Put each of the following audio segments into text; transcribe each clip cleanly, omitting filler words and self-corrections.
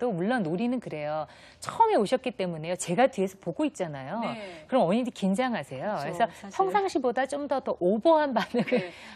때도 물론 놀이는 그래요. 처음에 오셨기 때문에요. 제가 뒤에서 보고 있잖아요. 네. 그럼 어머니들이 긴장하세요. 그렇죠, 그래서 사실. 평상시보다 좀 더 오버한 반응을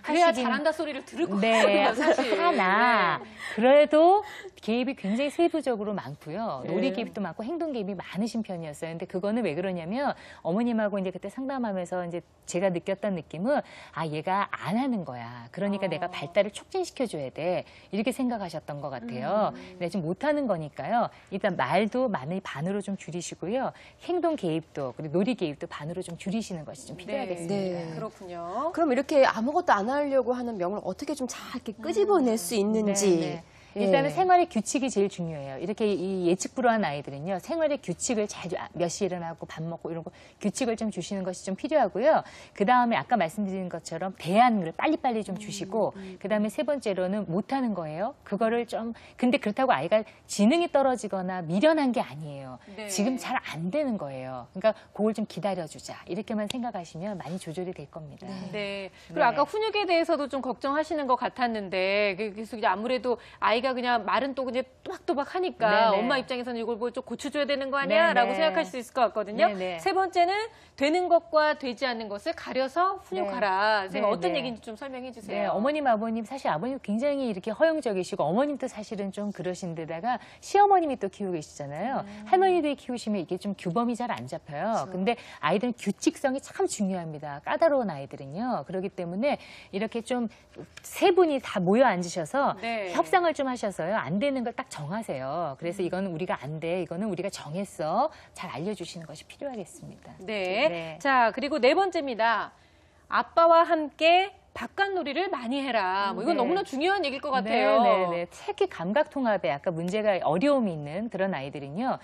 그래야 하시긴 잘한다 소리를 들을 것 네, 같거든요, 사실. 하나 그래도 개입이 굉장히 세부적으로 많고요. 네. 놀이 개입도 많고 행동 개입이 많으신 편이었어요. 근데 그거는 왜 그러냐면 어머님하고 이제 그때 상담하면서 이제 제가 느꼈던 느낌은 아 얘가 안 하는 거야. 그러니까 내가 발달을 촉진시켜줘야 돼. 이렇게 생각하셨던 것 같아요. 근데 지금 못하는 거니까요. 일단 말도 많이 반으로 좀 줄이시고요. 행동 개입도 그리고 놀이 개입도 반으로 좀 줄이시는 것이 좀 필요하겠습니다. 네. 그렇군요. 그럼 이렇게 아무것도 안 하려고 하는 명을 어떻게 좀 잘 이렇게 끄집어낼 수 있는지. 네. 예. 일단은 생활의 규칙이 제일 중요해요. 이렇게 이 예측불허한 아이들은요, 생활의 규칙을 잘 몇 시에 일어나고 밥 먹고 이런 거 규칙을 좀 주시는 것이 좀 필요하고요. 그 다음에 아까 말씀드린 것처럼 대안을 빨리빨리 좀 주시고, 그 다음에 세 번째로는 못하는 거예요. 그거를 좀 근데 그렇다고 아이가 지능이 떨어지거나 미련한 게 아니에요. 네. 지금 잘 안 되는 거예요. 그러니까 그걸 좀 기다려주자 이렇게만 생각하시면 많이 조절이 될 겁니다. 네. 그리고 네. 아까 훈육에 대해서도 좀 걱정하시는 것 같았는데, 그래서 이제 아무래도 아이가 그냥 말은 또 그냥 또박또박 하니까 네네. 엄마 입장에서는 이걸 뭐 좀 고쳐줘야 되는 거 아니야? 라고 네네. 생각할 수 있을 것 같거든요. 네네. 세 번째는 되는 것과 되지 않는 것을 가려서 훈육하라. 선생님 어떤 네네. 얘기인지 좀 설명해 주세요. 네, 어머님, 아버님, 사실 아버님 굉장히 이렇게 허용적이시고 어머님도 사실은 좀 그러신 데다가 시어머님이 또 키우고 계시잖아요. 할머니들이 키우시면 이게 좀 규범이 잘 안 잡혀요. 근데 아이들은 규칙성이 참 중요합니다. 까다로운 아이들은요. 그렇기 때문에 이렇게 좀 세 분이 다 모여 앉으셔서 네. 협상을 좀 하셔서요. 안 되는 걸 딱 정하세요. 그래서 이거는 우리가 안 돼. 이거는 우리가 정했어. 잘 알려주시는 것이 필요하겠습니다. 네. 네. 자, 그리고 네 번째입니다. 아빠와 함께 바깥 놀이를 많이 해라. 뭐 이건 네. 너무나 중요한 얘기일 것 같아요. 네. 특히 감각 통합에 아까 문제가 어려움이 있는 그런 아이들은요.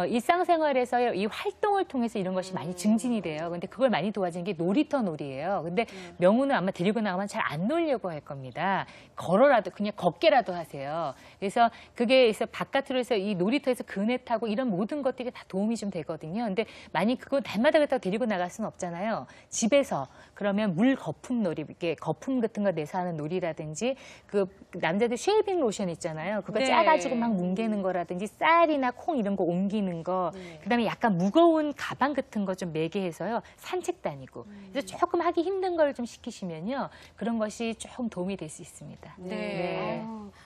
일상생활에서 이 활동을 통해서 이런 것이 많이 증진이 돼요. 근데 그걸 많이 도와주는 게 놀이터 놀이예요. 근데 명우는 아마 데리고 나가면 잘 안 놀려고 할 겁니다. 걸어라도 그냥 걷게라도 하세요. 그래서 그게 그래서 바깥으로 해서 이 놀이터에서 그네 타고 이런 모든 것들이 다 도움이 좀 되거든요. 근데 만약 그거 날마다 그렇다고 데리고 나갈 수는 없잖아요. 집에서 그러면 물 거품 놀이 이렇게 거품 같은 거 내서 하는 놀이라든지 그 남자들 쉐이빙 로션 있잖아요. 그거 네. 짜가지고 막 뭉개는 거라든지 쌀이나 콩 이런 거 옮기는 거. 그다음에 약간 무거운 가방 같은 거 좀 매게 해서요. 산책 다니고. 그래서 조금 하기 힘든 걸 좀 시키시면요. 그런 것이 조금 도움이 될 수 있습니다. 네.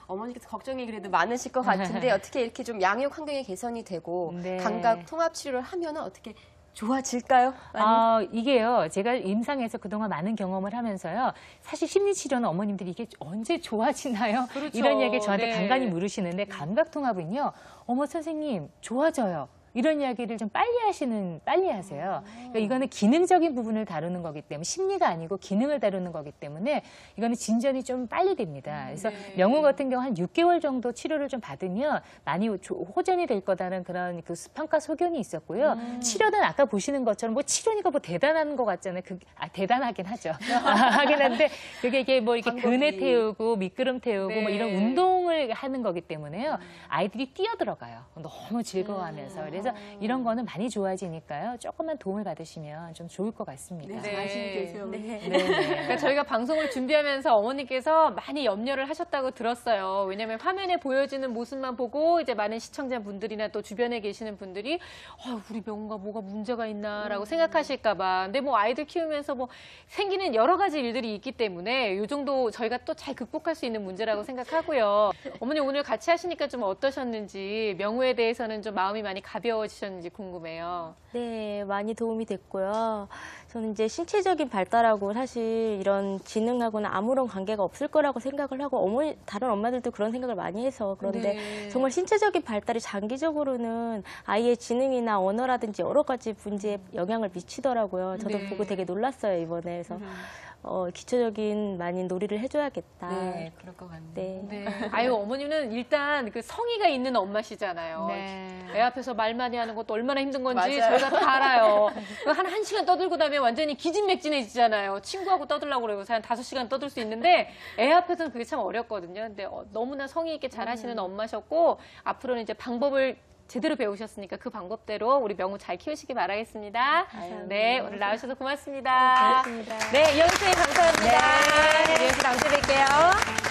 어머니께서 걱정이 그래도 많으실 것 같은데 어떻게 이렇게 좀 양육 환경이 개선이 되고 네. 감각 통합 치료를 하면은 어떻게 좋아질까요? 많이? 이게요. 제가 임상에서 그동안 많은 경험을 하면서요. 사실 심리치료는 어머님들이 이게 언제 좋아지나요? 그렇죠. 이런 얘기를 저한테 네. 간간히 물으시는데 감각통합은요. 어머 선생님 좋아져요. 이런 이야기를 좀 빨리 하세요. 그러니까 이거는 기능적인 부분을 다루는 거기 때문에 심리가 아니고 기능을 다루는 거기 때문에 이거는 진전이 좀 빨리 됩니다. 그래서 명우 같은 경우 한 6개월 정도 치료를 좀 받으면 많이 호전이 될 거다는 그런 그 평가 소견이 있었고요. 치료는 아까 보시는 것처럼 뭐 치료니까 뭐 대단한 것 같잖아요. 대단하긴 하죠. 하긴 한데 그게 이게 뭐 이렇게 방법이. 그네 태우고 미끄럼 태우고 뭐 네. 이런 운동을 하는 거기 때문에요. 아이들이 뛰어들어가요. 너무 즐거워하면서. 그래서 이런 거는 많이 좋아지니까요. 조금만 도움을 받으시면 좀 좋을 것 같습니다. 네. 자신 계세요. 네. 그러니까 저희가 방송을 준비하면서 어머니께서 많이 염려를 하셨다고 들었어요. 왜냐하면 화면에 보여지는 모습만 보고 이제 많은 시청자분들이나 또 주변에 계시는 분들이 우리 명우가 뭐가 문제가 있나라고 생각하실까 봐. 근데 뭐 아이들 키우면서 뭐 생기는 여러 가지 일들이 있기 때문에 이 정도 저희가 또 잘 극복할 수 있는 문제라고 생각하고요. 어머니 오늘 같이 하시니까 좀 어떠셨는지 명우에 대해서는 좀 마음이 많이 가벼워지셨는지 궁금해요. 네, 많이 도움이 됐고요. 저는 이제 신체적인 발달하고 사실 이런 지능하고는 아무런 관계가 없을 거라고 생각을 하고 다른 엄마들도 그런 생각을 많이 해서 그런데 네. 정말 신체적인 발달이 장기적으로는 아이의 지능이나 언어라든지 여러 가지 문제에 영향을 미치더라고요. 저도 네. 보고 되게 놀랐어요, 이번에. 그래서 기초적인 많이 놀이를 해줘야겠다. 네, 그럴 것 같네요. 네. 네. 아유, 어머니는 일단 그 성의가 있는 엄마시잖아요. 네. 애 앞에서 말 많이 하는 것도 얼마나 힘든 건지 맞아요. 저희가 다 알아요. 한 시간 떠들고 나면 완전히 기진맥진해지잖아요. 친구하고 떠들려고 그러고 한 5시간 떠들 수 있는데 애 앞에서는 그게 참 어렵거든요. 근데 너무나 성의 있게 잘 하시는 엄마셨고 앞으로는 이제 방법을 제대로 배우셨으니까 그 방법대로 우리 명우 잘 키우시기 바라겠습니다. 네, 오늘 나오셔서 고맙습니다. 고맙습니다. 네, 이현수 씨 감사합니다. 네, 이현수 다음 주에 뵐게요.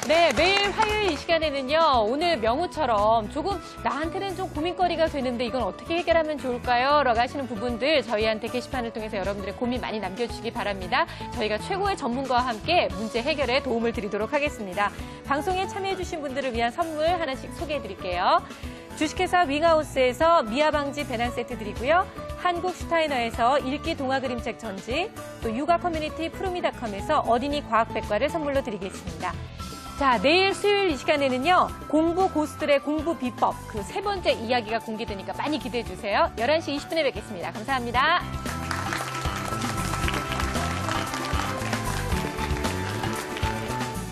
네, 매일 화요일 이 시간에는요, 오늘 명우처럼 조금 나한테는 좀 고민거리가 되는데 이건 어떻게 해결하면 좋을까요? 라고 하시는 부분들 저희한테 게시판을 통해서 여러분들의 고민 많이 남겨주시기 바랍니다. 저희가 최고의 전문가와 함께 문제 해결에 도움을 드리도록 하겠습니다. 방송에 참여해주신 분들을 위한 선물 하나씩 소개해드릴게요. 주식회사 윙하우스에서 미아방지 배낭 세트 드리고요. 한국 슈타이너에서 읽기 동화 그림책 전집, 또 육아 커뮤니티 푸르미닷컴에서 어린이 과학백과를 선물로 드리겠습니다. 자, 내일 수요일 이 시간에는요, 공부 고수들의 공부 비법 그 세 번째 이야기가 공개되니까 많이 기대해 주세요. 11시 20분에 뵙겠습니다. 감사합니다.